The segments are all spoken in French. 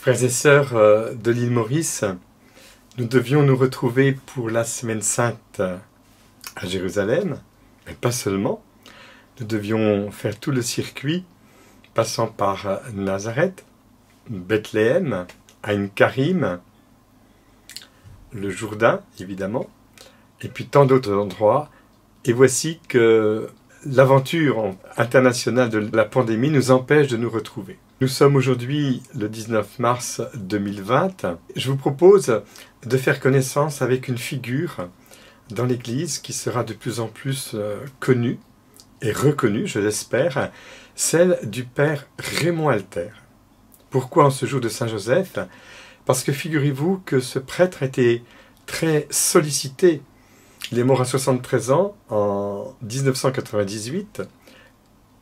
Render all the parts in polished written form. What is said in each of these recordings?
Frères et sœurs de l'île Maurice, nous devions nous retrouver pour la Semaine Sainte à Jérusalem, mais pas seulement. Nous devions faire tout le circuit, passant par Nazareth, Bethléem, Aïn Karim, le Jourdain, évidemment, et puis tant d'autres endroits. Et voici que l'aventure internationale de la pandémie nous empêche de nous retrouver. Nous sommes aujourd'hui le 19 mars 2020. Je vous propose de faire connaissance avec une figure dans l'Église qui sera de plus en plus connue et reconnue, je l'espère, celle du Père Raymond Alter. Pourquoi en ce jour de Saint-Joseph? Parce que figurez-vous que ce prêtre était très sollicité. Il est mort à 73 ans en 1998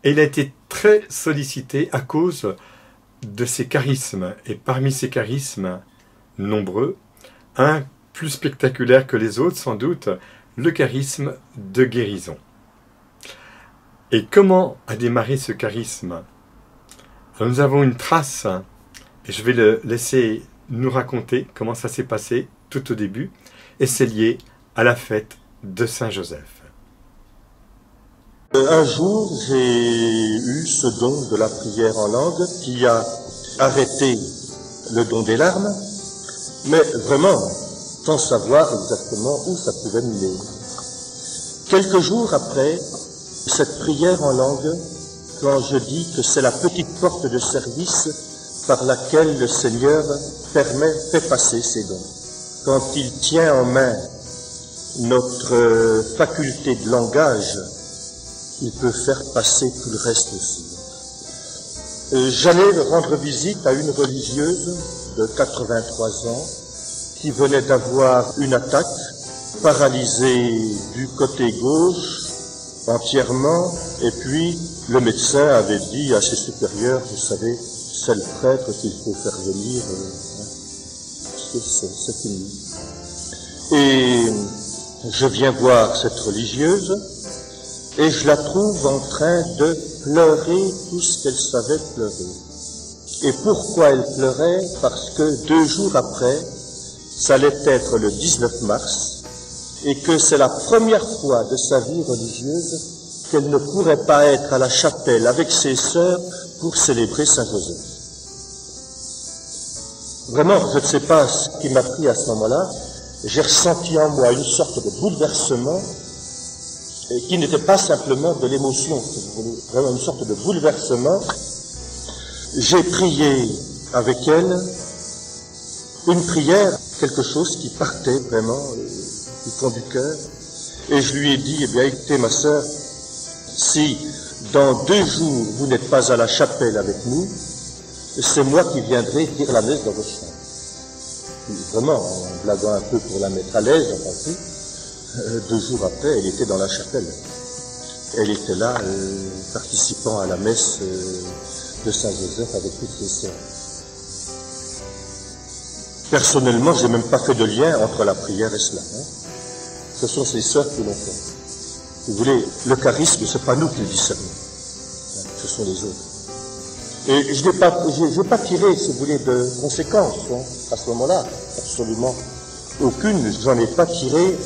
et il a été très sollicité à cause de ses charismes. Et parmi ces charismes nombreux, un plus spectaculaire que les autres sans doute, le charisme de guérison. Et comment a démarré ce charisme? Alors nous avons une trace, et je vais le laisser nous raconter comment ça s'est passé tout au début, et c'est lié à la fête de Saint-Joseph. Un jour, j'ai eu ce don de la prière en langue qui a arrêté le don des larmes, mais vraiment sans savoir exactement où ça pouvait mener. Quelques jours après cette prière en langue, quand je dis que c'est la petite porte de service par laquelle le Seigneur fait passer ses dons, quand il tient en main notre faculté de langage, il peut faire passer tout le reste aussi. J'allais rendre visite à une religieuse de 83 ans qui venait d'avoir une attaque, paralysée du côté gauche entièrement, et puis le médecin avait dit à ses supérieurs, vous savez, c'est le prêtre qu'il faut faire venir, parce que c'est fini. Et je viens voir cette religieuse, et je la trouve en train de pleurer tout ce qu'elle savait pleurer. Et pourquoi elle pleurait? Parce que 2 jours après, ça allait être le 19 mars, et que c'est la première fois de sa vie religieuse qu'elle ne pourrait pas être à la chapelle avec ses sœurs pour célébrer Saint-Joseph. Vraiment, je ne sais pas ce qui m'a pris à ce moment-là, j'ai ressenti en moi une sorte de bouleversement qui n'était pas simplement de l'émotion, vraiment une sorte de bouleversement. J'ai prié avec elle une prière, quelque chose qui partait vraiment du fond du cœur, et je lui ai dit, eh bien écoutez ma sœur, si dans 2 jours vous n'êtes pas à la chapelle avec nous, c'est moi qui viendrai dire la messe dans votre chambre. Vraiment, en blaguant un peu pour la mettre à l'aise, en principe. 2 jours après, elle était dans la chapelle. Elle était là, participant à la messe de Saint-Joseph avec toutes ses sœurs. Personnellement, j'ai même pas fait de lien entre la prière et cela. Ce sont ses sœurs qui l'ont fait. Vous voulez, le charisme, c'est pas nous qui le discernons. Ce sont les autres. Et je n'ai pas tiré, si vous voulez, de conséquences à ce moment-là. Absolument aucune. J'en ai pas tiré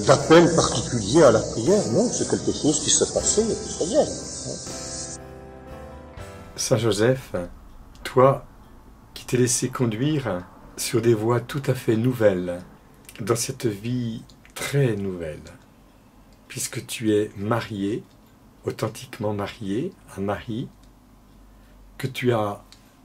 d'appel particulier à la prière. Non, c'est quelque chose qui s'est passé et puis ça y est. Saint-Joseph, toi qui t'es laissé conduire sur des voies tout à fait nouvelles, dans cette vie très nouvelle, puisque tu es marié, authentiquement marié, un mari, que tu as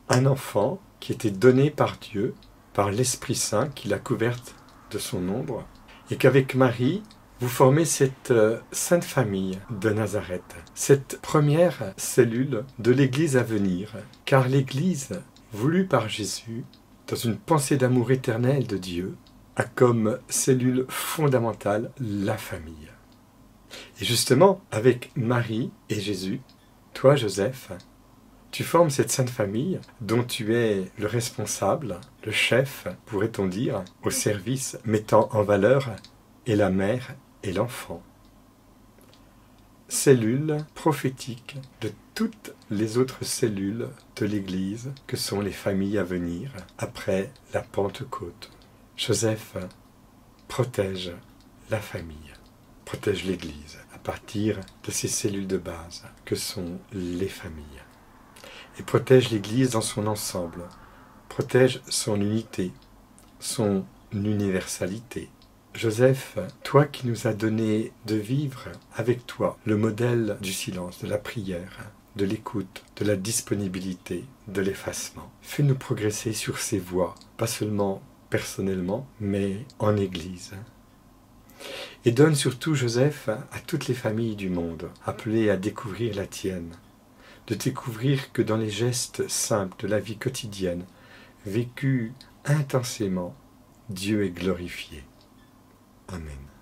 un enfant qui était donné par Dieu, par l'Esprit Saint qui l'a couverte de son ombre, et qu'avec Marie, vous formez cette sainte famille de Nazareth, cette première cellule de l'Église à venir, car l'Église, voulue par Jésus, dans une pensée d'amour éternel de Dieu, a comme cellule fondamentale la famille. Et justement, avec Marie et Jésus, toi, Joseph, tu formes cette sainte famille dont tu es le responsable, le chef, pourrait-on dire, au service, mettant en valeur et la mère et l'enfant. Cellule prophétique de toutes les autres cellules de l'Église que sont les familles à venir après la Pentecôte. Joseph protège la famille, protège l'Église à partir de ces cellules de base que sont les familles. Et protège l'Église dans son ensemble, protège son unité, son universalité. Joseph, toi qui nous as donné de vivre avec toi le modèle du silence, de la prière, de l'écoute, de la disponibilité, de l'effacement, fais-nous progresser sur ces voies, pas seulement personnellement, mais en Église. Et donne surtout, Joseph, à toutes les familles du monde, appelées à découvrir la tienne, de découvrir que dans les gestes simples de la vie quotidienne, vécus intensément, Dieu est glorifié. Amen.